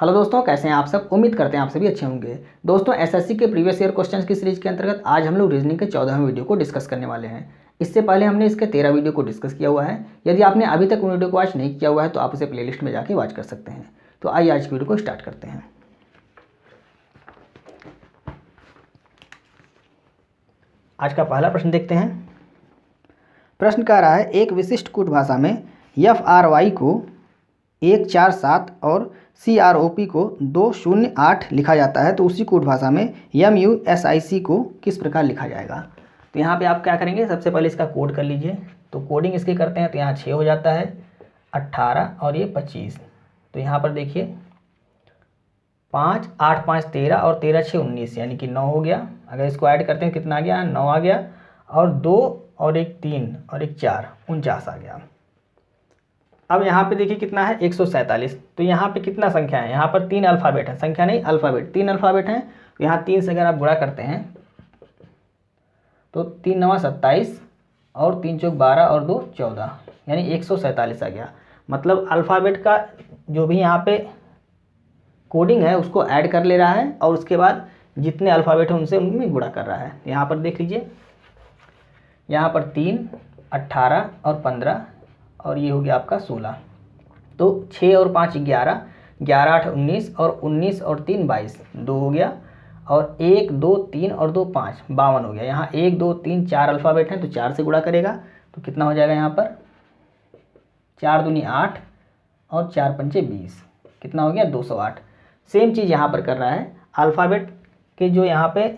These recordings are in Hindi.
हेलो दोस्तों, कैसे हैं आप सब। उम्मीद करते हैं आप सभी अच्छे होंगे। दोस्तों, एसएससी के प्रीवियस ईयर क्वेश्चंस की सीरीज के अंतर्गत आज हम लोग रीजनिंग के 14वें वीडियो को डिस्कस करने वाले हैं। इससे पहले हमने इसके 13 वीडियो को डिस्कस किया हुआ है। यदि आपने अभी तक उन वीडियो को वॉच नहीं किया हुआ है तो आप उसे प्लेलिस्ट में जाके वॉच कर सकते हैं। तो आइए आज की वीडियो को स्टार्ट करते हैं। आज का पहला प्रश्न देखते हैं। प्रश्न कह रहा है, एक विशिष्ट कूट भाषा में FRY को 147 और CROP को 208 लिखा जाता है, तो उसी कूट भाषा में MUSIC को किस प्रकार लिखा जाएगा। तो यहाँ पे आप क्या करेंगे, सबसे पहले इसका कोड कर लीजिए। तो कोडिंग इसकी करते हैं तो यहाँ 6 हो जाता है, 18 और ये 25। तो यहाँ पर देखिए 5 8 5 13 और 13 6 19 यानी कि 9 हो गया। अगर इसको ऐड करते हैं कितना आ गया, 9 आ गया। और 2 और एक 3 और एक 4 49 आ गया। अब यहाँ पे देखिए कितना है, 147। तो यहाँ पे कितना संख्या है, यहाँ पर 3 अल्फ़ाबेट है, संख्या नहीं अल्फ़ाबेट, 3 अल्फ़ाबेट हैं। तो यहाँ 3 से अगर आप गुणा करते हैं तो 3 9 27 और 3 चौक 12 और 2 14 यानी 147 आ गया। मतलब अल्फ़ाबेट का जो भी यहाँ पे कोडिंग है उसको ऐड कर ले रहा है और उसके बाद जितने अल्फ़ाबेट हैं उनसे उनमें गुणा कर रहा है। यहाँ पर देख लीजिए, यहाँ पर 3 18 और 15 और ये हो गया आपका 16। तो 6 और 5 11, 11 8 19 और 19 और 3 22, 2 हो गया। और 1 2 3 और 2 5 52 हो गया। यहाँ 1 2 3 4 अल्फ़ाबेट हैं तो 4 से गुणा करेगा तो कितना हो जाएगा, यहाँ पर 4 दूनी 8 और 4 पंचे 20, कितना हो गया 208। सेम चीज़ यहाँ पर कर रहा है, अल्फ़ाबेट के जो यहाँ पे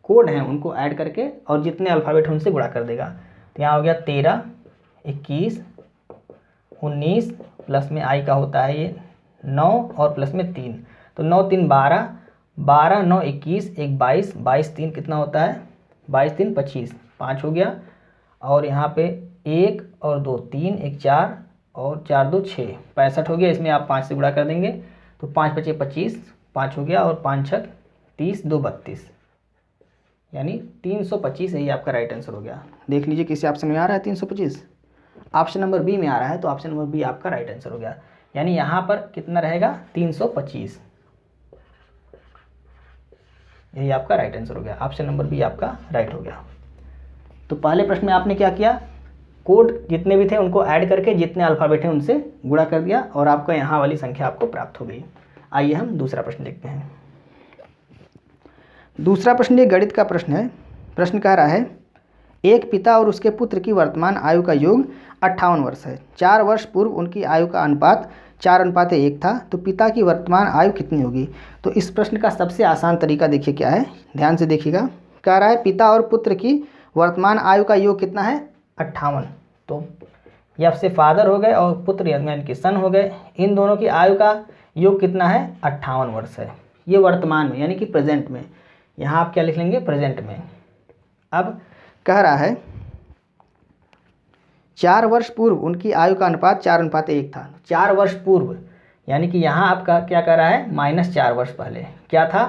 कोड हैं उनको ऐड करके और जितने अल्फ़ाबेट हैं उनसे गुणा कर देगा। तो यहाँ हो गया 13 21 19 प्लस में आई का होता है ये 9 और प्लस में 3, तो 9 3 12, 12 9 21, 1 22, 22 3 कितना होता है, 22 3 25, 5 हो गया। और यहाँ पे 1 और 2 3, 1 4 और 4 2 6, 65 हो गया। इसमें आप 5 से गुणा कर देंगे तो 5 बचे 25, 5 हो गया। और 5 6 30, 2 32 यानी 325 यही आपका राइट आंसर हो गया। देख लीजिए किसी ऑप्शन में आ रहा है 325, ऑप्शन नंबर बी में आ रहा है, तो ऑप्शन नंबर बी आपका राइट आंसर हो गया। यानी यहाँ पर कितना रहेगा, 325, यही आपका राइट आंसर हो गया। ऑप्शन नंबर बी आपका राइट हो गया। तो पहले प्रश्न में आपने क्या किया, कोड जितने भी थे उनको ऐड करके जितने अल्फ़ाबेट हैं उनसे गुणा कर दिया और आपका यहाँ वाली संख्या आपको प्राप्त हो गई। आइए हम दूसरा प्रश्न देखते हैं। दूसरा प्रश्न ये गणित का प्रश्न है। प्रश्न कह रहा है, एक पिता और उसके पुत्र की वर्तमान आयु का योग 58 वर्ष है। 4 वर्ष पूर्व उनकी आयु का अनुपात 4:1 था, तो पिता की वर्तमान आयु कितनी होगी। तो इस प्रश्न का सबसे आसान तरीका देखिए क्या है, ध्यान से देखिएगा। कह रहा है पिता और पुत्र की वर्तमान आयु का योग कितना है, 58। तो यह से फादर हो गए और पुत्र यानी कि सन हो गए, इन दोनों की आयु का योग कितना है, 58 वर्ष है। ये वर्तमान में यानी कि प्रेजेंट में, यहाँ आप क्या लिख लेंगे, प्रेजेंट में। अब कह रहा है 4 वर्ष पूर्व उनकी आयु का अनुपात 4:1 था। 4 वर्ष पूर्व यानी कि यहाँ आपका क्या कर रहा है, -4 वर्ष पहले क्या था,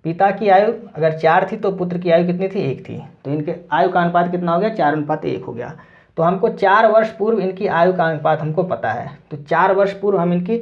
पिता की आयु अगर 4 थी तो पुत्र की आयु कितनी थी, 1 थी। तो इनके आयु का अनुपात कितना हो गया, 4:1 हो गया। तो हमको 4 वर्ष पूर्व इनकी आयु का अनुपात हमको पता है, तो 4 वर्ष पूर्व हम इनकी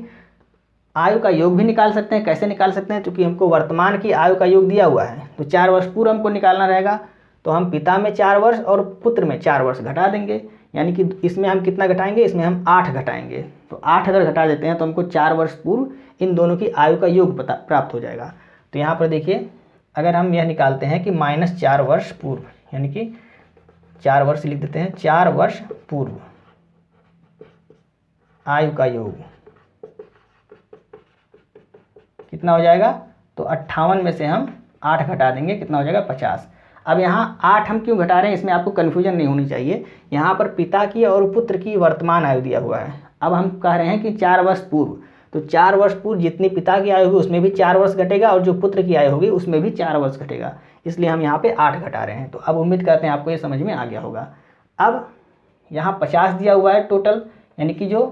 आयु का योग भी निकाल सकते हैं। कैसे निकाल सकते हैं, क्योंकि हमको वर्तमान की आयु का योग दिया हुआ है, तो 4 वर्ष पूर्व हमको निकालना रहेगा। तो हम पिता में 4 वर्ष और पुत्र में 4 वर्ष घटा देंगे, यानी कि इसमें हम कितना घटाएंगे, इसमें हम 8 घटाएंगे। तो 8 अगर घटा देते हैं तो हमको 4 वर्ष पूर्व इन दोनों की आयु का योग प्राप्त हो जाएगा। तो यहाँ पर देखिए, अगर हम यह निकालते हैं कि -4 वर्ष पूर्व यानी कि 4 वर्ष लिख देते हैं, 4 वर्ष पूर्व आयु का योग कितना हो जाएगा, तो 58 में से हम 8 घटा देंगे, कितना हो जाएगा 50। अब यहाँ 8 हम क्यों घटा रहे हैं, इसमें आपको कन्फ्यूजन नहीं होनी चाहिए। यहाँ पर पिता की और पुत्र की वर्तमान आयु दिया हुआ है। अब हम कह रहे हैं कि 4 वर्ष पूर्व, तो 4 वर्ष पूर्व जितनी पिता की आयु होगी उसमें भी 4 वर्ष घटेगा और जो पुत्र की आयु होगी उसमें भी 4 वर्ष घटेगा, इसलिए हम यहाँ पे 8 घटा रहे हैं। तो अब उम्मीद करते हैं आपको ये समझ में आ गया होगा। अब यहाँ 50 दिया हुआ है टोटल, यानी कि जो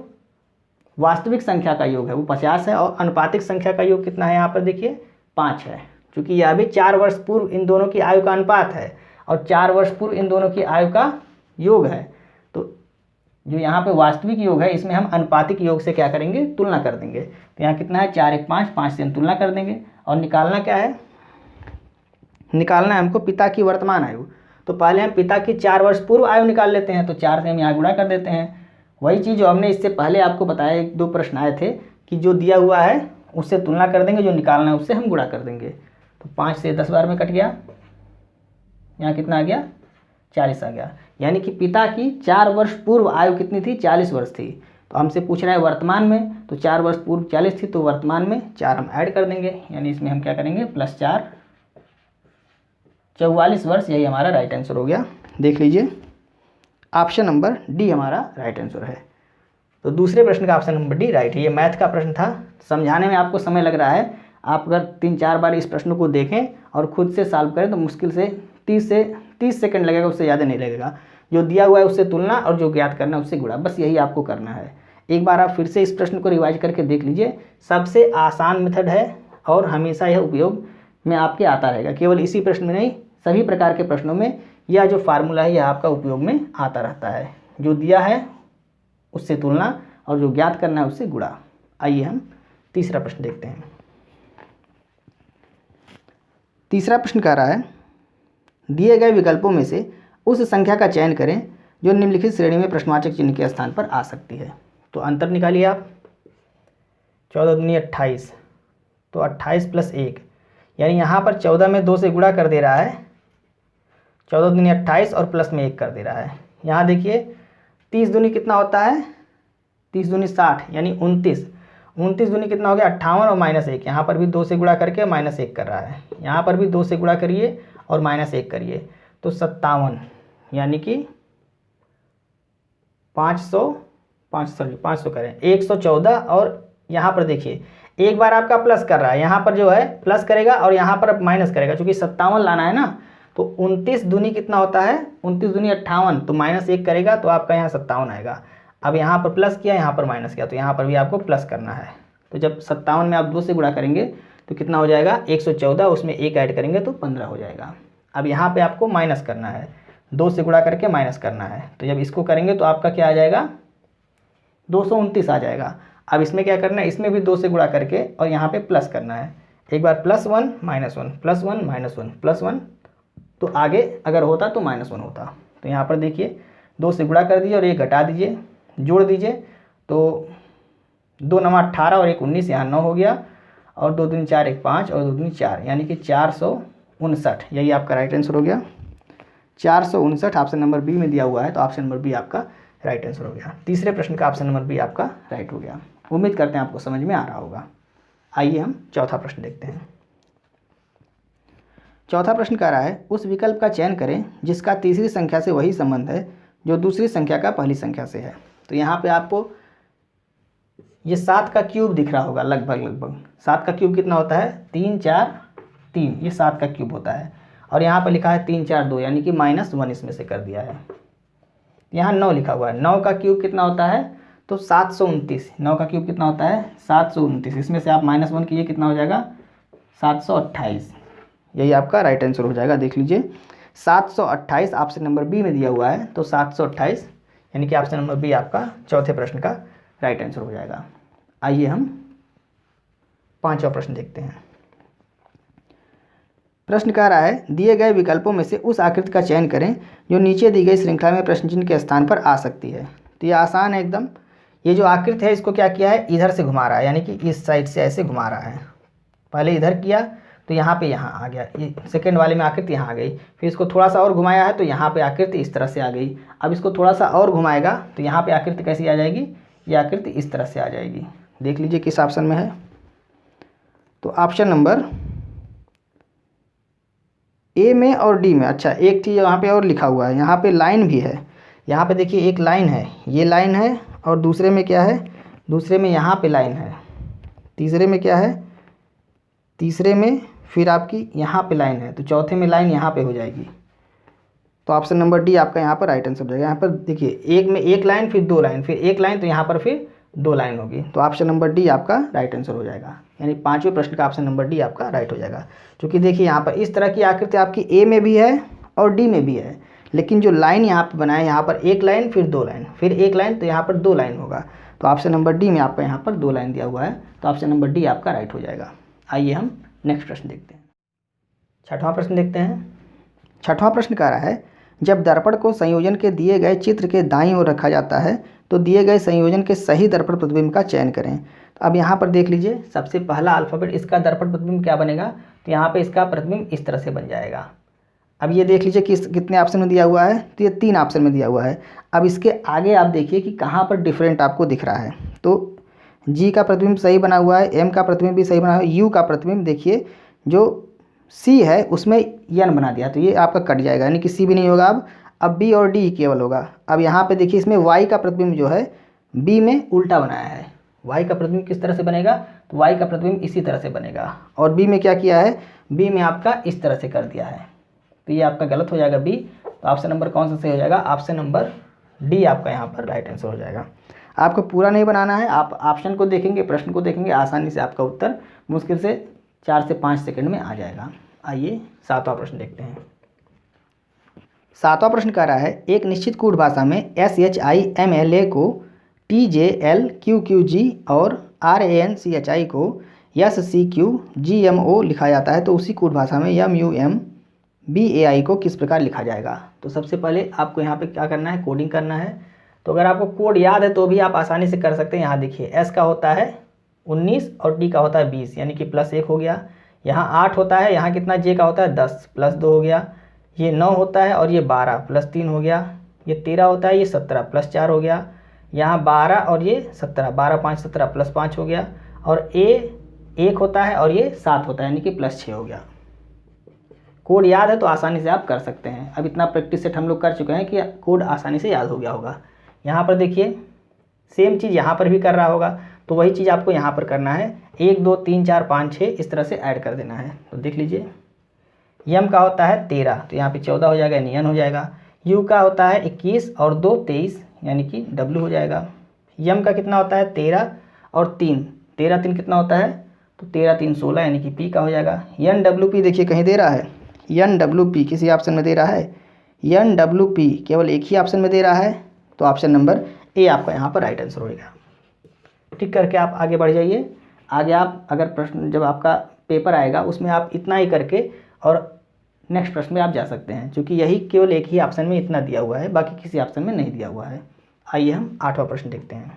वास्तविक संख्या का योग है वो 50 है और अनुपातिक संख्या का योग कितना है, यहाँ पर देखिए 5 है। क्योंकि यह भी 4 वर्ष पूर्व इन दोनों की आयु का अनुपात है और 4 वर्ष पूर्व इन दोनों की आयु का योग है, तो जो यहाँ पे वास्तविक योग है इसमें हम अनुपातिक योग से क्या करेंगे, तुलना कर देंगे। तो यहाँ कितना है 4 1 5, 5 से हम तुलना कर देंगे। और निकालना क्या है, निकालना है हमको पिता की वर्तमान आयु। तो पहले हम पिता की 4 वर्ष पूर्व आयु निकाल लेते हैं, तो 4 से हम यहाँ गुणा कर देते हैं। वही चीज़ जो हमने इससे पहले आपको बताया, 1 2 प्रश्न आए थे कि जो दिया हुआ है उससे तुलना कर देंगे, जो निकालना है उससे हम गुणा कर देंगे। तो 5 से 10 बार में कट गया, यहाँ कितना आ गया 40 आ गया। यानी कि पिता की 4 वर्ष पूर्व आयु कितनी थी, 40 वर्ष थी। तो हमसे पूछ रहा है वर्तमान में, तो 4 वर्ष पूर्व 40 थी, तो वर्तमान में 4 हम ऐड कर देंगे, यानी इसमें हम क्या करेंगे +4 44 वर्ष। यही हमारा राइट आंसर हो गया। देख लीजिए ऑप्शन नंबर डी हमारा राइट आंसर है। तो दूसरे प्रश्न का ऑप्शन नंबर डी राइट है। ये मैथ का प्रश्न था, समझाने में आपको समय लग रहा है। आप अगर 3-4 बार इस प्रश्न को देखें और खुद से सॉल्व करें तो मुश्किल से 30 सेकंड लगेगा, उससे ज़्यादा नहीं लगेगा। जो दिया हुआ है उससे तुलना और जो ज्ञात करना है उससे गुणा, बस यही आपको करना है। एक बार आप फिर से इस प्रश्न को रिवाइज करके देख लीजिए। सबसे आसान मेथड है और हमेशा यह उपयोग में आपके आता रहेगा। केवल इसी प्रश्न में नहीं, सभी प्रकार के प्रश्नों में यह जो फार्मूला है यह आपका उपयोग में आता रहता है। जो दिया है उससे तुलना और जो ज्ञात करना है उससे गुणा। आइए हम तीसरा प्रश्न देखते हैं। तीसरा प्रश्न कह रहा है दिए गए विकल्पों में से उस संख्या का चयन करें जो निम्नलिखित श्रेणी में प्रश्नवाचक चिन्ह के स्थान पर आ सकती है। तो अंतर निकालिए आप। 14 दूनी 28, तो 28 + 1, यानी यहाँ पर 14 में 2 से गुणा कर दे रहा है, 14 दूनी 28 और प्लस में 1 कर दे रहा है। यहाँ देखिए 30 दूनी कितना होता है, 30 दूनी 60, यानी 29, 29 दूनी कितना हो गया 58 और -1, यहाँ पर भी 2 से गुणा करके -1 कर रहा है। यहाँ पर भी 2 से गुणा करिए और -1 करिए, तो 57, यानी कि 500 करें 114। और यहाँ पर देखिए एक बार आपका प्लस कर रहा है, यहाँ पर जो है प्लस करेगा और यहाँ पर माइनस करेगा, क्योंकि 57 लाना है ना। तो 29 दूनी कितना होता है, 29 दूनी 58, तो -1 करेगा तो आपका यहाँ 57 आएगा। अब यहाँ पर प्लस किया, यहाँ पर माइनस किया, तो यहाँ पर भी आपको प्लस करना है। तो जब 57 में आप 2 से गुणा करेंगे तो कितना हो जाएगा 114, उसमें 1 ऐड करेंगे तो 15 हो जाएगा। अब यहाँ पे आपको माइनस करना है, 2 से गुणा करके माइनस करना है। तो जब इसको करेंगे तो आपका क्या आ जाएगा 229 आ जाएगा। अब इसमें क्या करना है, इसमें भी 2 से गुणा करके और यहाँ पे प्लस करना है। एक बार +1 -1 +1 -1 +1, तो आगे अगर होता तो -1 होता। तो यहाँ पर देखिए 2 से गुणा कर दीजिए और 1 घटा दीजिए, जोड़ दीजिए, तो 2 9 18 और 1 19, यहाँ 9 हो गया, और 2 दूनी 4 1 5 और 2 दूनी 4, यानी कि 459। यही आपका राइट आंसर हो गया। 459 ऑप्शन नंबर बी में दिया हुआ है, तो ऑप्शन नंबर बी आपका राइट आंसर हो गया। तीसरे प्रश्न का ऑप्शन नंबर बी आपका राइट हो गया। उम्मीद करते हैं आपको समझ में आ रहा होगा। आइए हम चौथा प्रश्न देखते हैं। चौथा प्रश्न कह रहा है उस विकल्प का चयन करें जिसका तीसरी संख्या से वही संबंध है जो दूसरी संख्या का पहली संख्या से है। तो यहाँ पे आपको ये 7 का क्यूब दिख रहा होगा, लगभग 7 का क्यूब कितना होता है 3 4 3, ये 7 का क्यूब होता है। और यहाँ पर लिखा है 3 4 2, यानी कि -1 इसमें से कर दिया है। यहाँ 9 लिखा हुआ है, 9 का क्यूब कितना होता है तो 729, 9 का क्यूब कितना होता है 729, इसमें से आप -1 कीजिए कितना हो जाएगा 728। यही आपका राइट आंसर हो जाएगा। देख लीजिए 728 ऑप्शन नंबर बी में दिया हुआ है, तो 728 यानी कि ऑप्शन नंबर बी आपका चौथे प्रश्न का राइट आंसर हो जाएगा। आइए हम पांचवा प्रश्न देखते हैं। प्रश्न कह रहा है दिए गए विकल्पों में से उस आकृति का चयन करें जो नीचे दी गई श्रृंखला में प्रश्न चिन्ह के स्थान पर आ सकती है। तो ये आसान है एकदम। ये जो आकृति है इसको क्या किया है, इधर से घुमा रहा है, यानी कि इस साइड से ऐसे घुमा रहा है। पहले इधर किया तो यहाँ पे यहाँ आ गया, ये सेकेंड वाले में आकृति यहाँ आ गई। फिर इसको थोड़ा सा और घुमाया है तो यहाँ पे आकृति इस तरह से आ गई। अब इसको थोड़ा सा और घुमाएगा तो यहाँ पे आकृति कैसी आ जाएगी, ये आकृति इस तरह से आ जाएगी। देख लीजिए किस ऑप्शन में है, तो ऑप्शन नंबर ए में और डी में। अच्छा एक चीज़ यहाँ पे और लिखा हुआ है, यहाँ पे लाइन भी है। यहाँ पे देखिए एक लाइन है, ये लाइन है, और दूसरे में क्या है, दूसरे में यहाँ पे लाइन है, तीसरे में क्या है, तीसरे में फिर आपकी यहाँ पे लाइन है, तो चौथे में लाइन यहाँ पे हो जाएगी। तो ऑप्शन नंबर डी आपका यहाँ पर राइट आंसर हो जाएगा। यहाँ पर देखिए एक में एक लाइन, फिर 2 लाइन, फिर एक लाइन, तो यहाँ पर फिर 2 लाइन होगी। तो ऑप्शन नंबर डी आपका राइट आंसर हो जाएगा, यानी पांचवें प्रश्न का ऑप्शन नंबर डी आपका राइट हो जाएगा। क्योंकि देखिए यहाँ पर इस तरह की आकृति आपकी ए में भी है और डी में भी है, लेकिन जो लाइन यहाँ पे बनाए, यहाँ पर एक लाइन फिर दो लाइन फिर एक लाइन, तो यहाँ पर दो लाइन होगा। तो ऑप्शन नंबर डी में आपका यहाँ पर दो लाइन दिया हुआ है, तो ऑप्शन नंबर डी आपका राइट हो जाएगा। आइए हम नेक्स्ट प्रश्न देखते हैं। छठवां प्रश्न देखते हैं। छठवां प्रश्न कह रहा है, जब दर्पण को संयोजन के दिए गए चित्र के दाईं ओर रखा जाता है तो दिए गए संयोजन के सही दर्पण प्रतिबिंब का चयन करें। तो अब यहाँ पर देख लीजिए, सबसे पहला अल्फ़ाबेट इसका दर्पण प्रतिबिंब क्या बनेगा, तो यहाँ पे इसका प्रतिबिंब इस तरह से बन जाएगा। अब ये देख लीजिए कि कितने ऑप्शन में दिया हुआ है, तो ये 3 ऑप्शन में दिया हुआ है। अब इसके आगे आप देखिए कि कहाँ पर डिफरेंट आपको दिख रहा है। तो जी का प्रतिबिंब सही बना हुआ है, एम का प्रतिबिंब भी सही बना हुआ है, यू का प्रतिबिंब देखिए जो सी है उसमें यन बना दिया, तो ये आपका कट जाएगा, यानी कि सी भी नहीं होगा। अब बी और डी ही केवल होगा। अब यहाँ पे देखिए इसमें वाई का प्रतिबिंब जो है बी में उल्टा बनाया है। वाई का प्रतिबिंब किस तरह से बनेगा, तो वाई का प्रतिबिंब इसी तरह से बनेगा, और बी में क्या किया है, बी में आपका इस तरह से कर दिया है, तो ये आपका गलत हो जाएगा बी। तो ऑप्शन नंबर कौन सा सही हो जाएगा, ऑप्शन नंबर डी आपका यहाँ पर राइट आंसर हो जाएगा। आपको पूरा नहीं बनाना है, आप ऑप्शन को देखेंगे, प्रश्न को देखेंगे, आसानी से आपका उत्तर मुश्किल से 4 से 5 सेकंड में आ जाएगा। आइए 7वां प्रश्न देखते हैं। 7वां प्रश्न कह रहा है, एक निश्चित कूट भाषा में SHIMLA को TJLQQG और RANCHI को SCQGMO लिखा जाता है, तो उसी कूट भाषा में MUMBAI को किस प्रकार लिखा जाएगा। तो सबसे पहले आपको यहाँ पे क्या करना है, कोडिंग करना है। तो अगर आपको कोड याद है तो भी आप आसानी से कर सकते हैं। यहाँ देखिए S का होता है 19 और D का होता है 20, यानी कि +1 हो गया। यहाँ 8 होता है, यहाँ कितना J का होता है 10 +2 हो गया। ये 9 होता है और ये 12 +3 हो गया। ये 13 होता है, ये 17 +4 हो गया। यहाँ 12 और ये 17, 12 5 17 +5 हो गया। और A 1 होता है और ये 7 होता है, यानी कि +6 हो गया। कोड याद है तो आसानी से आप कर सकते हैं। अब इतना प्रैक्टिस सेट हम लोग कर चुके हैं कि कोड आसानी से याद हो गया होगा। यहाँ पर देखिए सेम चीज़ यहाँ पर भी कर रहा होगा, तो वही चीज़ आपको यहाँ पर करना है। 1 2 3 4 5 6 इस तरह से ऐड कर देना है। तो देख लीजिए, यम का होता है 13, तो यहाँ पे 14 हो जाएगा, यानी एन हो जाएगा। यू का होता है 21 और 2 23, यानी कि डब्ल्यू हो जाएगा। यम का कितना होता है 13 और 3, 13 3 कितना होता है, तो 13 3 16, यानी कि पी का हो जाएगा। एन डब्ल्यू पी देखिए कहीं दे रहा है, एन डब्ल्यू पी किसी ऑप्शन में दे रहा है, एन डब्ल्यू पी केवल एक ही ऑप्शन में दे रहा है, तो ऑप्शन नंबर ए आपका यहाँ पर राइट आंसर होगा। टिक करके आप आगे बढ़ जाइए। आगे आप अगर प्रश्न जब आपका पेपर आएगा उसमें आप इतना ही करके और नेक्स्ट प्रश्न में आप जा सकते हैं, क्योंकि यही केवल एक ही ऑप्शन में इतना दिया हुआ है, बाकी किसी ऑप्शन में नहीं दिया हुआ है। आइए हम 8वां प्रश्न देखते हैं।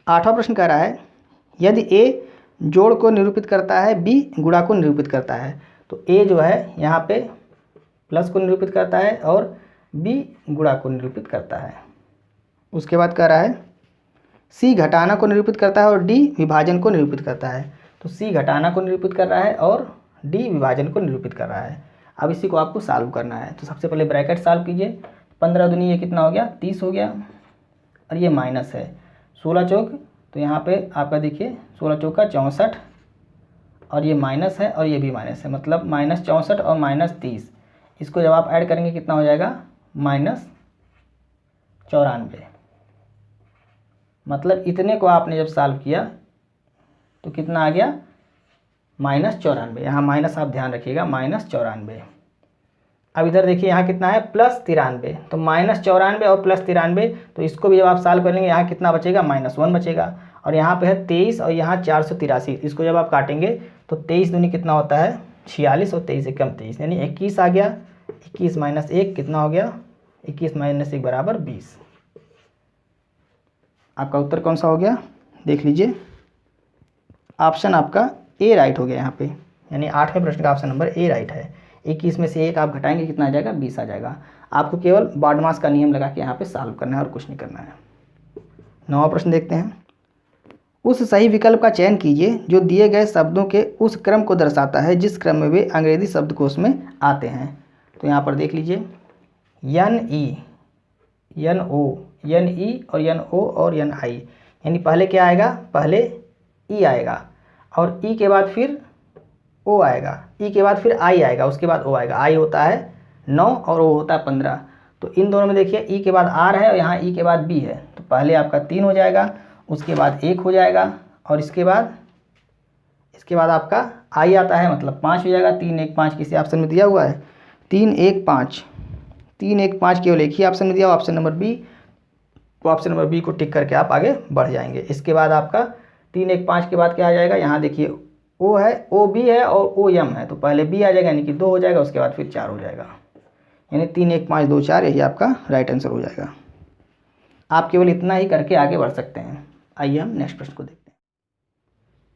8वां प्रश्न कह रहा है, यदि ए जोड़ को निरूपित करता है, बी गुणा को निरूपित करता है, तो ए जो है यहाँ पे प्लस को निरूपित करता है और बी गुणा को निरूपित करता है। उसके बाद कह रहा है सी घटाना को निरूपित करता है और डी विभाजन को निरूपित करता है। तो सी घटाना को निरूपित कर रहा है और डी विभाजन को निरूपित कर रहा है। अब इसी को आपको सॉल्व करना है। तो सबसे पहले ब्रैकेट सॉल्व कीजिए। 15 दूनी ये कितना हो गया, 30 हो गया, और ये माइनस है 16 चौक, तो यहाँ पे आपका देखिए 16 चौक का 64, और ये माइनस है और ये भी माइनस है, मतलब -64 और -30। इसको जब आप ऐड करेंगे कितना हो जाएगा, -94। मतलब इतने को आपने जब सॉल्व किया तो कितना आ गया, -94। यहाँ माइनस आप ध्यान रखिएगा, -94। अब इधर देखिए यहाँ कितना है, +93। तो -94 और +93, तो इसको भी जब आप सॉल्व करेंगे यहाँ कितना बचेगा, -1 बचेगा। और यहाँ पे है 23 और यहाँ 483, इसको जब आप काटेंगे तो 23 दूनी कितना होता है, 46, और 23 एकम 23, यानी 21 आ गया। 21 - 1 कितना हो गया, 21 - 1 बराबर 20। आपका उत्तर कौन सा हो गया, देख लीजिए, ऑप्शन आपका ए राइट हो गया यहाँ पे, यानी 8वें प्रश्न का ऑप्शन नंबर ए राइट है। 21 में से 1 आप घटाएंगे कितना आ जाएगा, 20 आ जाएगा। आपको केवल बार्डमास का नियम लगा के यहाँ पे सॉल्व करना है और कुछ नहीं करना है। 9वां प्रश्न देखते हैं। उस सही विकल्प का चयन कीजिए जो दिए गए शब्दों के उस क्रम को दर्शाता है जिस क्रम में वे अंग्रेजी शब्दकोश में आते हैं। तो यहाँ पर देख लीजिए, NE, NO, NE और NO और NI, यानी पहले क्या आएगा, पहले E आएगा, और E के बाद फिर O आएगा, E के बाद फिर I आएगा, उसके बाद O आएगा। I होता है 9 और O होता है 15। तो इन दोनों में देखिए E के बाद R है और यहाँ E के बाद B है, तो पहले आपका 3 हो जाएगा, उसके बाद 1 हो जाएगा, और इसके बाद इसके बाद आपका आई आता है, मतलब 5 हो जाएगा। 3 1 5 किसी ऑप्शन में दिया हुआ है, 3 1 5, 3 1 5 केवल एक ही ऑप्शन में दिया हुआ, ऑप्शन नंबर बी। तो ऑप्शन नंबर बी को टिक करके आप आगे बढ़ जाएंगे। इसके बाद आपका 3 1 5 के बाद क्या आ जाएगा, यहाँ देखिए ओ है, ओ बी है और ओ एम है, तो पहले बी आ जाएगा यानी कि 2 हो जाएगा, उसके बाद फिर 4 हो जाएगा, यानी 3 1 5 2 4 यही आपका राइट आंसर हो जाएगा। आप केवल इतना ही करके आगे बढ़ सकते हैं। आइए हम नेक्स्ट प्रश्न को देखते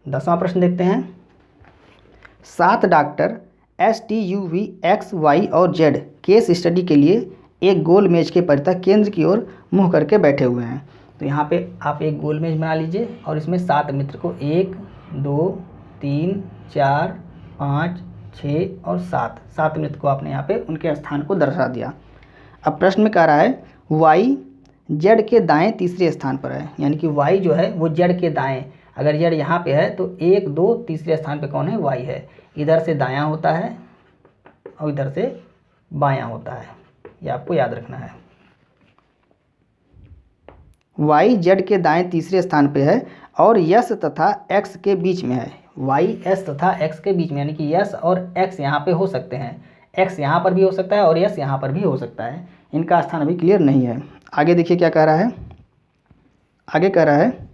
हैं। 10वां प्रश्न देखते हैं। 7 डॉक्टर STUV X Y और Z केस स्टडी के लिए एक गोल मेज के परितः केंद्र की ओर मुँह करके बैठे हुए हैं। तो यहाँ पे आप एक गोल मेज बना लीजिए और इसमें 7 मित्र को 1 2 3 4 5 6 और 7 मित्र को आपने यहाँ पे उनके स्थान को दर्शा दिया। अब प्रश्न में कह रहा है Y Z के दाएं तीसरे स्थान पर है, यानी कि Y जो है वो Z के दाएं, अगर Z यहाँ पे है तो 1 2 तीसरे स्थान पे कौन है, Y है। इधर से दायां होता है और इधर से बायां होता है, ये आपको याद रखना है। Y Z के दाएं तीसरे स्थान पे है और यस तथा X के बीच में है। Y S तथा X के बीच में, यानी कि यस और X यहाँ पे हो सकते हैं, X यहाँ पर भी हो सकता है और यस यहाँ पर भी हो सकता है। इनका स्थान अभी क्लियर नहीं है। आगे देखिए क्या कह रहा है, आगे कह रहा है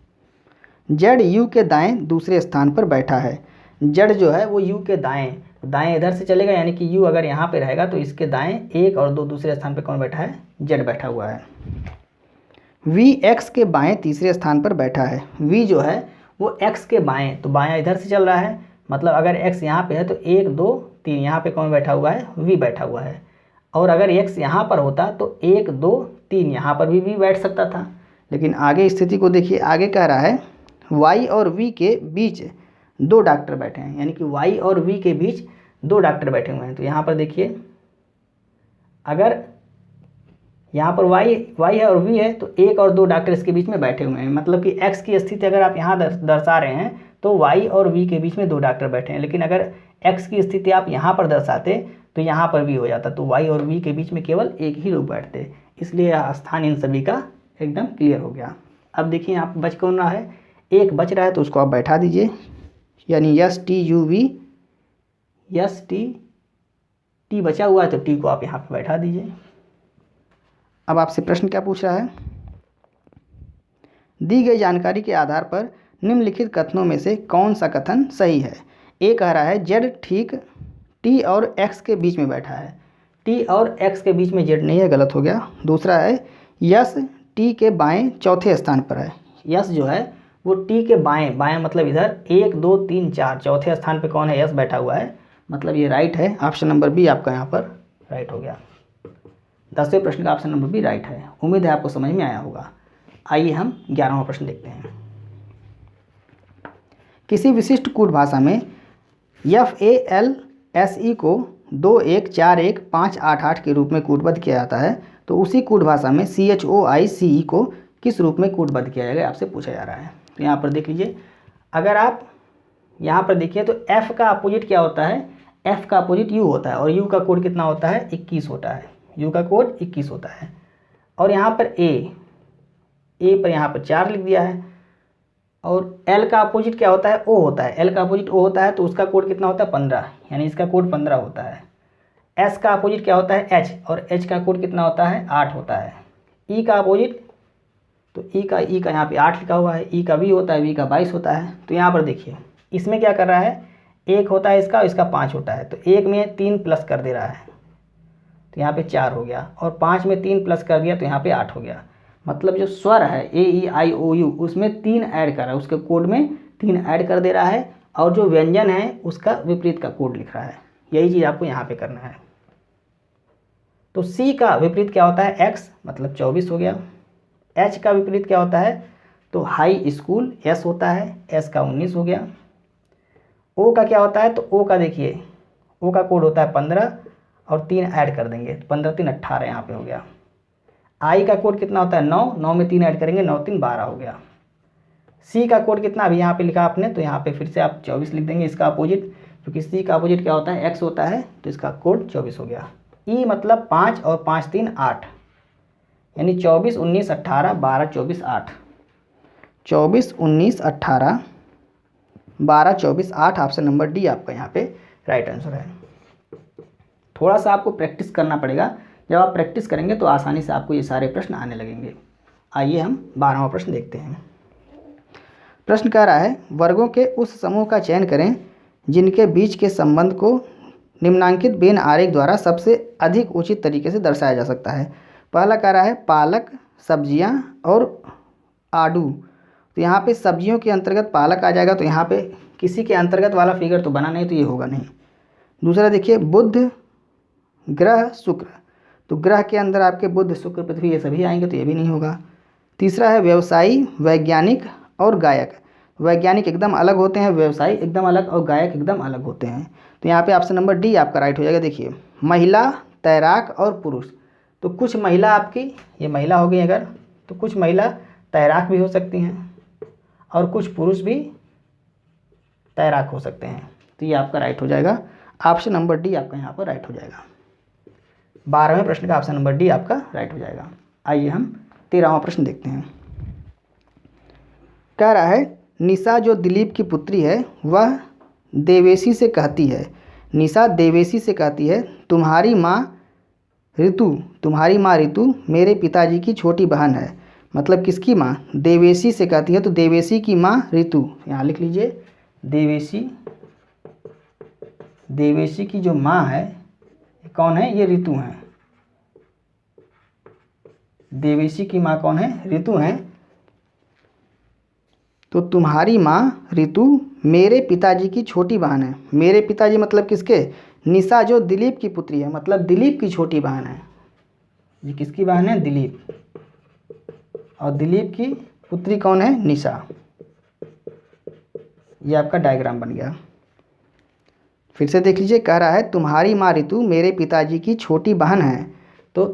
Z U के दाएं दूसरे स्थान पर बैठा है। Z जो है वो U के दाएं, दाएं इधर से चलेगा, यानी कि U अगर यहाँ पे रहेगा तो इसके दाएं 1 और 2 दूसरे स्थान पे कौन बैठा है, Z बैठा हुआ है। V X के बाएं तीसरे स्थान पर बैठा है। V जो है वो X के बाएं, तो बायां इधर से चल रहा है, मतलब अगर X यहाँ पे है तो 1 2 3 यहाँ पे कौन बैठा हुआ है, V बैठा हुआ है। और अगर X यहाँ पर होता तो 1 2 3 यहाँ पर भी V बैठ सकता था। लेकिन आगे स्थिति को देखिए, आगे कह रहा है Y और V के बीच 2 डॉक्टर बैठे हैं, यानी कि Y और V के बीच 2 डॉक्टर बैठे हुए हैं। तो यहाँ पर देखिए अगर यहाँ पर Y है और V है तो 1 और 2 डॉक्टर इसके बीच में बैठे हुए हैं, मतलब कि X की स्थिति अगर आप यहाँ दर्शा रहे हैं तो Y और V के बीच में 2 डॉक्टर बैठे हैं। लेकिन अगर X की स्थिति आप यहाँ पर दर्शाते तो यहाँ पर भी हो जाता, तो Y और V के बीच में केवल एक ही लोग बैठते, इसलिए यह स्थान इन सभी का एकदम क्लियर हो गया। अब देखिए यहाँ पर बच कौन रहा है, एक बच रहा है तो उसको आप बैठा दीजिए, यानी STUV T बचा हुआ है तो T को आप यहाँ पर बैठा दीजिए। अब आपसे प्रश्न क्या पूछ रहा है, दी गई जानकारी के आधार पर निम्नलिखित कथनों में से कौन सा कथन सही है। ए कह रहा है Z ठीक T और X के बीच में बैठा है, T और X के बीच में Z नहीं है, गलत हो गया। दूसरा है यस T के बाएं चौथे स्थान पर है। यस जो है वो T के बाएं, बाएं मतलब इधर 1 2 3 4 चौथे स्थान पे कौन है, यस बैठा हुआ है, मतलब ये राइट है। ऑप्शन नंबर बी आपका यहाँ पर राइट हो गया। 10वें प्रश्न का ऑप्शन नंबर बी राइट है। उम्मीद है आपको समझ में आया होगा। आइए हम 11वां प्रश्न देखते हैं। किसी विशिष्ट कूट भाषा में FALSE को 2 1 4 1 5 8 8 के रूप में कूटबद्ध किया जाता है, तो उसी कूट भाषा में CHOICE को किस रूप में कूटबद्ध किया जाएगा, आपसे पूछा जा रहा है। तो यहाँ पर देख लीजिए, अगर आप यहाँ पर देखिए तो F का अपोजिट क्या होता है, F का अपोजिट U होता है और U का कोड कितना होता है, 21 होता है। U का कोड 21 होता है। और यहाँ पर A पर यहाँ पर 4 लिख दिया है। और L का अपोजिट क्या होता है, O होता है। L का अपोजिट O होता है तो उसका कोड कितना होता है, 15, यानी इसका कोड 15 होता है। S का अपोजिट क्या होता है, H, और H का कोड कितना होता है, 8 होता है। E का अपोजिट, तो E का यहाँ पे 8 लिखा हुआ है। E का V होता है, V का 22 होता है। तो यहाँ पर देखिए इसमें क्या कर रहा है, 1 होता है इसका और इसका 5 होता है, तो 1 में 3 प्लस कर दे रहा है तो यहाँ पे 4 हो गया, और 5 में 3 प्लस कर दिया तो यहाँ पे 8 हो गया। मतलब जो स्वर है AEIOU उसमें 3 ऐड कर रहा है, उसके कोड में 3 ऐड कर दे रहा है, और जो व्यंजन है उसका विपरीत का कोड लिख रहा है। यही चीज़ आपको यहाँ पे करना है। तो C का विपरीत क्या होता है, X, मतलब 24 हो गया। H का विपरीत क्या होता है, तो हाई स्कूल, S होता है, S का 19 हो गया। O का क्या होता है, तो O का देखिए O का कोड होता है 15 और 3 ऐड कर देंगे, 15 3 18 यहाँ पे हो गया। I का कोड कितना होता है, 9, 9 में 3 ऐड करेंगे, 9 3 12 हो गया। C का कोड कितना अभी यहाँ पे लिखा आपने, तो यहाँ पे फिर से आप 24 लिख देंगे इसका अपोजिट, क्योंकि C का अपोजिट क्या होता है, X होता है, तो इसका कोड 24 हो गया। E मतलब 5 और 5 3 8, यानी 24 19 18 12 24 8, 24 19 18 12, 24, 8 ऑप्शन नंबर डी आपका यहाँ पे राइट आंसर है। थोड़ा सा आपको प्रैक्टिस करना पड़ेगा, जब आप प्रैक्टिस करेंगे तो आसानी से आपको ये सारे प्रश्न आने लगेंगे। आइए हम 12वां प्रश्न देखते हैं। प्रश्न कह रहा है वर्गों के उस समूह का चयन करें जिनके बीच के संबंध को निम्नांकित वेन आरेख द्वारा सबसे अधिक उचित तरीके से दर्शाया जा सकता है। पहला कह रहा है पालक, सब्जियां और आड़ू। तो यहाँ पे सब्जियों के अंतर्गत पालक आ जाएगा, तो यहाँ पे किसी के अंतर्गत वाला फिगर तो बना नहीं, तो ये होगा नहीं। दूसरा देखिए बुध, ग्रह, शुक्र। तो ग्रह के अंदर आपके बुध, शुक्र, पृथ्वी ये सभी आएंगे, तो ये भी नहीं होगा। तीसरा है व्यवसायी, वैज्ञानिक और गायक। वैज्ञानिक एकदम अलग होते हैं, व्यवसायी एकदम अलग और गायक एकदम अलग होते हैं। तो यहाँ पे ऑप्शन नंबर डी आपका राइट हो जाएगा। देखिए महिला, तैराक और पुरुष। तो कुछ महिला आपकी, ये महिला हो गई अगर, तो कुछ महिला तैराक भी हो सकती हैं और कुछ पुरुष भी तैराक हो सकते हैं। तो ये आपका राइट हो जाएगा। ऑप्शन नंबर डी आपका यहाँ पर राइट हो जाएगा। 12वें प्रश्न का ऑप्शन नंबर डी आपका राइट हो जाएगा। आइए हम 13वां प्रश्न देखते हैं। कह रहा है निशा जो दिलीप की पुत्री है वह देवेशी से कहती है, निशा देवेशी से कहती है तुम्हारी माँ ऋतु मेरे पिताजी की छोटी बहन है। मतलब किसकी माँ? देवेशी से कहती है, तो देवेशी की माँ ऋतु। यहाँ लिख लीजिए देवेशी की जो माँ है कौन है? ये ऋतु है। देवेशी की माँ कौन है? ऋतु है। तो तुम्हारी माँ ऋतु मेरे पिताजी की छोटी बहन है। मेरे पिताजी मतलब किसके? निशा जो दिलीप की पुत्री है, मतलब दिलीप की छोटी बहन है। ये किसकी बहन है? दिलीप। और दिलीप की पुत्री कौन है? निशा। ये आपका डायग्राम बन गया। फिर से देख लीजिए, कह रहा है तुम्हारी माँ ऋतु मेरे पिताजी की छोटी बहन है। तो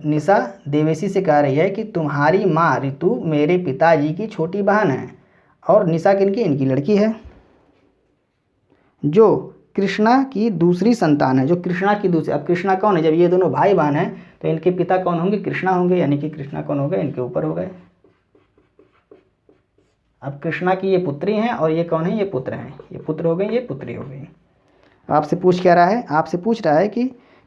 निशा देवेशी से कह रही है कि तुम्हारी माँ ऋतु मेरे पिताजी की छोटी बहन है। और निशा किनकी? इनकी लड़की है, जो कृष्णा की दूसरी संतान है। जो कृष्णा की दूसरी, अब कृष्णा कौन है? जब ये दोनों भाई बहन हैं तो इनके पिता कौन होंगे? कृष्णा होंगे, यानी कि कृष्णा कौन हो गए? इनके ऊपर हो गए। अब कृष्णा की ये पुत्री हैं और ये कौन है? ये पुत्र हैं। ये पुत्र हो गए, ये पुत्री हो गई। आपसे पूछ क्या रहा है? आपसे पूछ रहा है कि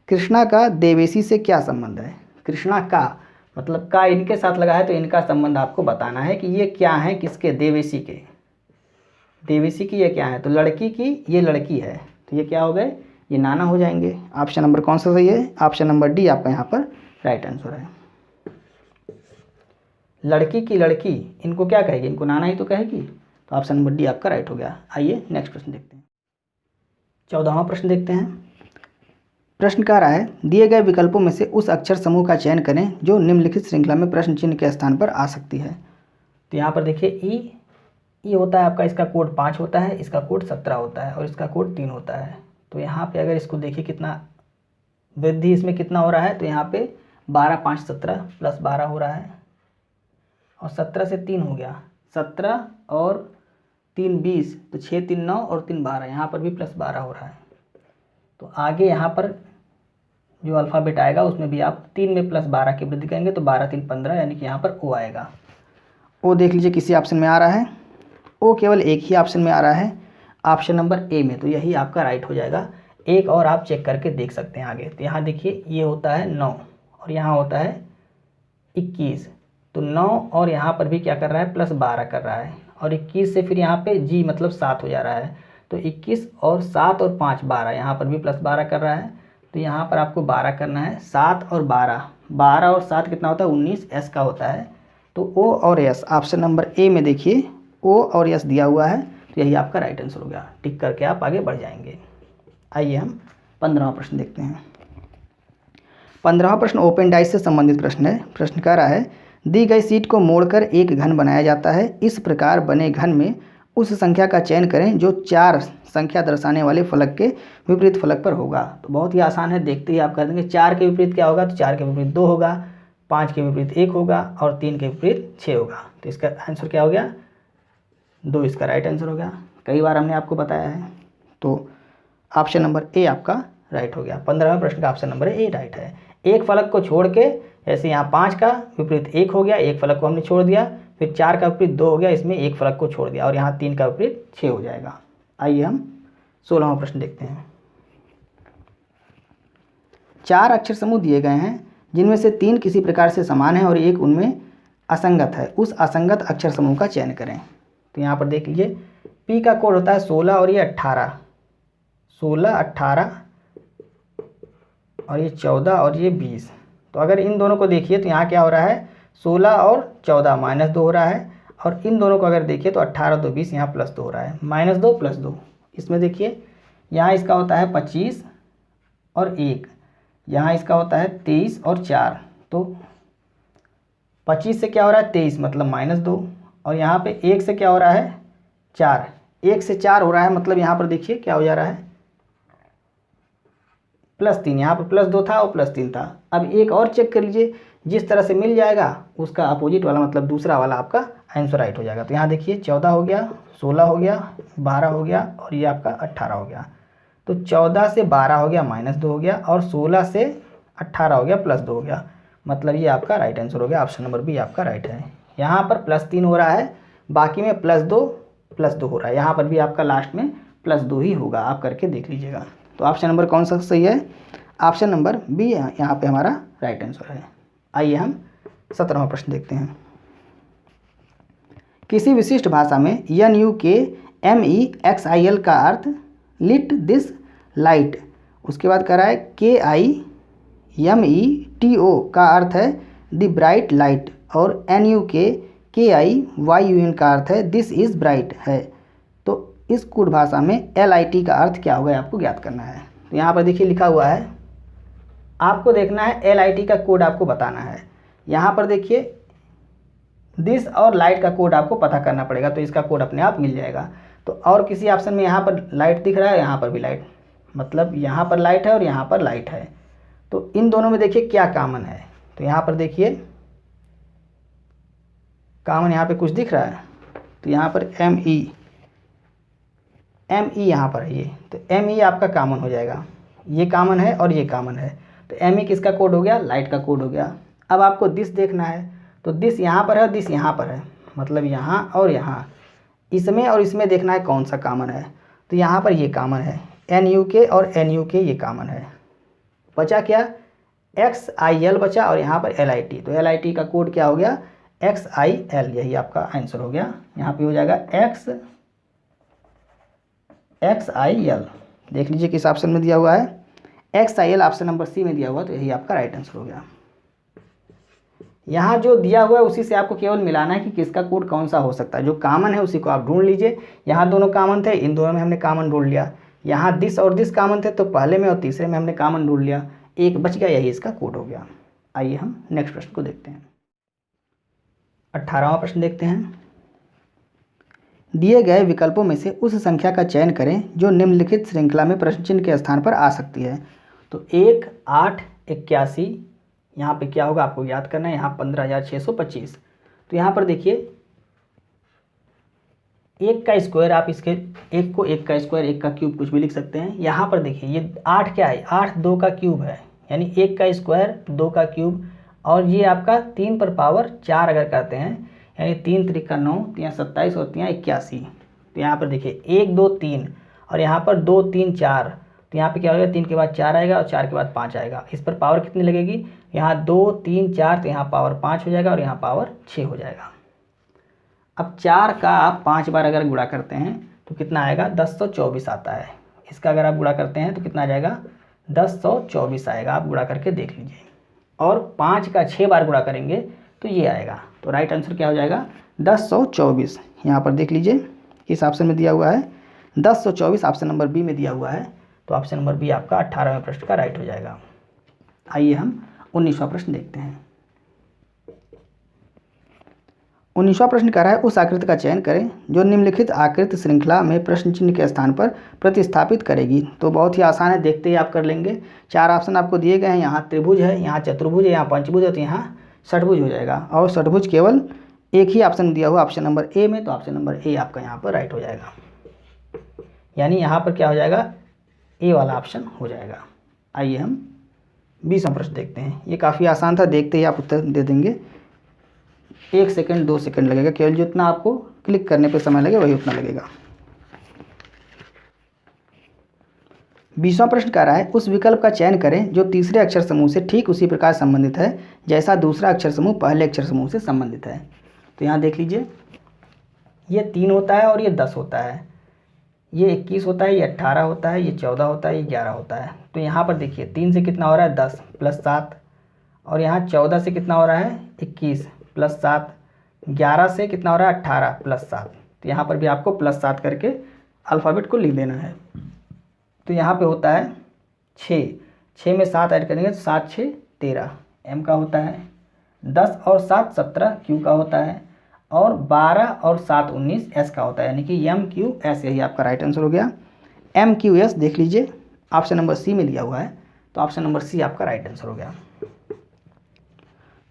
कृष्णा का देवेशी से क्या संबंध है। कृष्णा का मतलब का इनके साथ लगा है, तो इनका संबंध आपको बताना है कि ये क्या है, किसके? देवेशी के। देवेशी की ये क्या है? तो लड़की की ये लड़की है, तो ये क्या हो गए? ये नाना हो जाएंगे। ऑप्शन नंबर कौन सा सही है? ऑप्शन नंबर डी आपका यहाँ पर राइट आंसर है। लड़की की लड़की इनको क्या कहेगी? इनको नाना ही तो कहेगी। तो ऑप्शन नंबर डी आपका राइट हो गया। आइए नेक्स्ट प्रश्न देखते हैं। 14वां प्रश्न देखते हैं। प्रश्न कह रहा है दिए गए विकल्पों में से उस अक्षर समूह का चयन करें जो निम्नलिखित श्रृंखला में प्रश्न चिन्ह के स्थान पर आ सकती है। तो यहाँ पर देखिए ई होता है आपका, इसका कोड 5 होता है, इसका कोड 17 होता है और इसका कोड 3 होता है। तो यहाँ पे अगर इसको देखिए कितना वृद्धि इसमें कितना हो रहा है, तो यहाँ पे 12, 5, 17 प्लस 12 हो रहा है और 17 से 3 हो गया, 17 और 3 20, तो 6 3 9 और 3 12, यहाँ पर भी प्लस 12 हो रहा है। तो आगे यहाँ पर जो अल्फ़ाबेट आएगा उसमें भी आप 3 में प्लस 12 की वृद्धि करेंगे, तो 12 3 15, यानी कि यहाँ पर ओ आएगा। ओ देख लीजिए किसी ऑप्शन में आ रहा है? ओ केवल एक ही ऑप्शन में आ रहा है, ऑप्शन नंबर ए में। तो यही आपका राइट हो जाएगा। एक और आप चेक करके देख सकते हैं आगे। तो यहाँ देखिए ये होता है 9 और यहाँ होता है 21, तो 9 और यहाँ पर भी क्या कर रहा है? प्लस 12 कर रहा है और 21 से फिर यहाँ पे जी मतलब 7 हो जा रहा है। तो 21 और 7 और 5 12, यहाँ पर भी प्लस 12 कर रहा है। तो यहाँ पर आपको 12 करना है। 7 और 12, 12 और 7 कितना होता है? 19, एस का होता है। तो ओ और एस ऑप्शन नंबर ए में देखिए ओ और एस दिया हुआ है, तो यही आपका राइट आंसर हो गया। टिक करके आप आगे बढ़ जाएंगे। आइए हम 15वां प्रश्न देखते हैं। 15वां प्रश्न ओपन डाइस से संबंधित प्रश्न है। प्रश्न कह रहा है दी गई सीट को मोड़कर एक घन बनाया जाता है। इस प्रकार बने घन में उस संख्या का चयन करें जो 4 संख्या दर्शाने वाले फलक के विपरीत फलक पर होगा। तो बहुत ही आसान है, देखते ही आप कर देंगे। 4 के विपरीत क्या होगा? तो 4 के विपरीत 2 होगा, 5 के विपरीत 1 होगा और 3 के विपरीत 6 होगा। तो इसका आंसर क्या हो गया? 2 इसका राइट आंसर हो गया। कई बार हमने आपको बताया है। तो ऑप्शन नंबर ए आपका राइट हो गया। 15वें प्रश्न का ऑप्शन नंबर ए राइट है। एक फलक को छोड़ के, जैसे यहाँ 5 का विपरीत 1 हो गया, एक फलक को हमने छोड़ दिया, फिर 4 का विपरीत 2 हो गया, इसमें एक फर्क को छोड़ दिया और यहाँ 3 का विपरीत 6 हो जाएगा। आइए हम 16वां प्रश्न देखते हैं। 4 अक्षर समूह दिए गए हैं जिनमें से 3 किसी प्रकार से समान है और एक उनमें असंगत है। उस असंगत अक्षर समूह का चयन करें। तो यहाँ पर देख लीजिए, पी का कोड होता है 16 और ये 18, 16, 18 और ये 14 और ये 20। तो अगर इन दोनों को देखिए तो यहाँ क्या हो रहा है, 16 और 14 -2 हो रहा है, और इन दोनों को अगर देखिए तो 18 2 20, यहाँ +2 हो रहा है, -2 +2। इसमें देखिए यहाँ इसका होता है 25 और 1, यहाँ इसका होता है 23 और 4। तो 25 से क्या हो रहा है 23 मतलब -2, और यहाँ पे 1 से क्या हो रहा है 4, 1 से 4 हो रहा है, मतलब यहाँ पर देखिए क्या हो जा रहा है +3, यहाँ पर +2 था और +3 था। अब एक और चेक कर लीजिए, जिस तरह से मिल जाएगा उसका अपोजिट वाला मतलब दूसरा वाला आपका आंसर राइट हो जाएगा। तो यहाँ देखिए 14 हो गया, 16 हो गया, 12 हो गया और ये आपका 18 हो गया। तो 14 से 12 हो गया -2 हो गया, और 16 से 18 हो गया +2 हो गया, मतलब ये आपका राइट आंसर हो गया। ऑप्शन नंबर बी आपका राइट है। यहाँ पर +3 हो रहा है, बाकी में +2 हो रहा है, यहाँ पर भी आपका लास्ट में +2 ही होगा, आप करके देख लीजिएगा। तो ऑप्शन नंबर कौन सा सही है, ऑप्शन नंबर बी यहाँ पे हमारा राइट आंसर है। आइए हम 17वां प्रश्न देखते हैं। किसी विशिष्ट भाषा में NUKMEXIL का अर्थ लिट दिस लाइट, उसके बाद कह रहा है KIMETO का अर्थ है द ब्राइट लाइट, और NUKKIYUN का अर्थ है दिस इज़ ब्राइट है। तो इस कूट भाषा में LIT का अर्थ क्या होगा आपको ज्ञात करना है। तो यहाँ पर देखिए लिखा हुआ है, आपको देखना है LIT का कोड आपको बताना है। यहाँ पर देखिए दिस और लाइट का कोड आपको पता करना पड़ेगा, तो इसका कोड अपने आप मिल जाएगा। तो और किसी ऑप्शन में यहाँ पर लाइट दिख रहा है, यहाँ पर भी लाइट, मतलब यहाँ पर लाइट है और यहाँ पर लाइट है। तो इन दोनों में देखिए क्या कॉमन है, तो यहाँ पर देखिए कॉमन यहाँ पे कुछ दिख रहा है, तो यहाँ पर ME यहाँ पर है ये, तो ME आपका कॉमन हो जाएगा, ये कॉमन है और ये कॉमन है। तो ME किसका कोड हो गया, लाइट का कोड हो गया। अब आपको दिस देखना है, तो दिस यहाँ पर है, दिस यहाँ पर है, मतलब यहाँ और यहाँ, इसमें और इसमें देखना है कौन सा कॉमन है। तो यहाँ पर ये कॉमन है, NUK और NUK ये कॉमन है। बचा क्या, XIL बचा और यहाँ पर LIT। तो LIT का कोड क्या हो गया, XIL, यही आपका आंसर हो गया। यहाँ पे हो जाएगा XIL। देख लीजिए किस ऑप्शन में दिया हुआ है, XIL ऑप्शन नंबर सी में दिया हुआ, तो यही आपका राइट आंसर हो गया। यहाँ जो दिया हुआ है उसी से आपको केवल मिलाना है कि किसका कोड कौन सा हो सकता है। जो कॉमन है उसी को आप ढूंढ लीजिए। यहाँ दोनों कॉमन थे, इन दोनों में हमने कॉमन ढूंढ लिया। यहाँ दिस और दिस कॉमन थे, तो पहले में और तीसरे में हमने कॉमन ढूंढ लिया, एक बच गया, यही इसका कोड हो गया। आइए हम नेक्स्ट प्रश्न को देखते हैं। 18वां प्रश्न देखते हैं। दिए गए विकल्पों में से उस संख्या का चयन करें जो निम्नलिखित श्रृंखला में प्रश्न चिन्ह के स्थान पर आ सकती है। तो 1, 8, 81, यहाँ पे क्या होगा आपको याद करना है, यहाँ 15,625। तो यहाँ पर देखिए 1 का स्क्वायर, आप इसके 1 को 1 का स्क्वायर, 1 का क्यूब कुछ भी लिख सकते हैं। यहाँ पर देखिए ये 8 क्या है, 8 2 का क्यूब है, यानी 1 का स्क्वायर 2 का क्यूब, और ये आपका 3 पर पावर 4 अगर करते हैं, यानी 3 3 का 9, 3 27 और 3 81। तो यहाँ पर देखिए 1 2 3 और यहाँ पर 2 3 4, तो यहाँ पे क्या होगा, 3 के बाद 4 आएगा और 4 के बाद 5 आएगा। इस पर पावर कितनी लगेगी, यहाँ 2 3 4, तो यहाँ पावर 5 हो जाएगा और यहाँ पावर 6 हो जाएगा। अब 4 का आप 5 बार अगर गुणा करते हैं तो कितना आएगा, 1024 आता है। इसका अगर आप गुणा करते हैं तो कितना आ जाएगा, 1024 आएगा। आप गुणा करके देख लीजिए। और 5 का 6 बार गुणा करेंगे तो ये आएगा। तो राइट आंसर क्या हो जाएगा, 1024। यहाँ पर देख लीजिए इस ऑप्शन में दिया हुआ है 1024, ऑप्शन नंबर बी में दिया हुआ है। तो ऑप्शन नंबर बी आपका 18वें प्रश्न का राइट हो जाएगा। आइए हम 19वां प्रश्न देखते हैं। 19वां प्रश्न कह रहा है उस आकृति का चयन करें जो निम्नलिखित आकृति श्रृंखला में प्रश्न चिन्ह के स्थान पर प्रतिस्थापित करेगी। तो बहुत ही आसान है, देखते ही आप कर लेंगे। 4 ऑप्शन आपको दिए गए हैं, यहाँ त्रिभुज है, यहाँ चतुर्भुज है, यहाँ पंचभुज है, तो यहाँ षटभुज हो जाएगा। और षटभुज केवल एक ही ऑप्शन दिया हुआ ऑप्शन नंबर ए में, तो ऑप्शन नंबर ए आपका यहाँ पर राइट हो जाएगा। यानी यहाँ पर क्या हो जाएगा, ए वाला ऑप्शन हो जाएगा। आइए हम 20वां प्रश्न देखते हैं। ये काफ़ी आसान था, देखते ही आप उत्तर दे देंगे। 1 सेकंड 2 सेकंड लगेगा, केवल जितना आपको क्लिक करने पे समय लगे वही उतना लगेगा। 20वां प्रश्न कह रहा है उस विकल्प का चयन करें जो तीसरे अक्षर समूह से ठीक उसी प्रकार संबंधित है जैसा दूसरा अक्षर समूह पहले अक्षर समूह से संबंधित है। तो यहाँ देख लीजिए, ये 3 होता है और ये 10 होता है, ये 21 होता है, ये 18 होता है, ये 14 होता है, ये 11 होता है। तो यहाँ पर देखिए 3 से कितना हो रहा है 10 + 7, और यहाँ 14 से कितना हो रहा है 21 + 7, 11 से कितना हो रहा है 18 + 7। तो यहाँ पर भी आपको +7 करके अल्फ़ाबेट को लिख देना है। तो यहाँ पे होता है 6 में 7 ऐड करेंगे तो 7 × 6 = 13 M का होता है, 10 और 7 = 17 Q का होता है, और 12 और 7 = 19 S का होता है, यानी कि MQS यही आपका राइट आंसर हो गया। MQS देख लीजिए ऑप्शन नंबर सी में दिया हुआ है, तो ऑप्शन नंबर सी आपका राइट आंसर हो गया।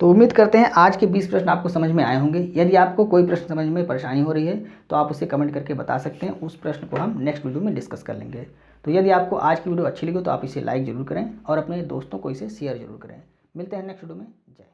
तो उम्मीद करते हैं आज के 20 प्रश्न आपको समझ में आए होंगे। यदि आपको कोई प्रश्न समझ में परेशानी हो रही है तो आप उसे कमेंट करके बता सकते हैं, उस प्रश्न को हम नेक्स्ट वीडियो में डिस्कस कर लेंगे। तो यदि आपको आज की वीडियो अच्छी लगी तो आप इसे लाइक ज़रूर करें और अपने दोस्तों को इसे शेयर ज़रूर करें। मिलते हैं नेक्स्ट वीडियो में। जय।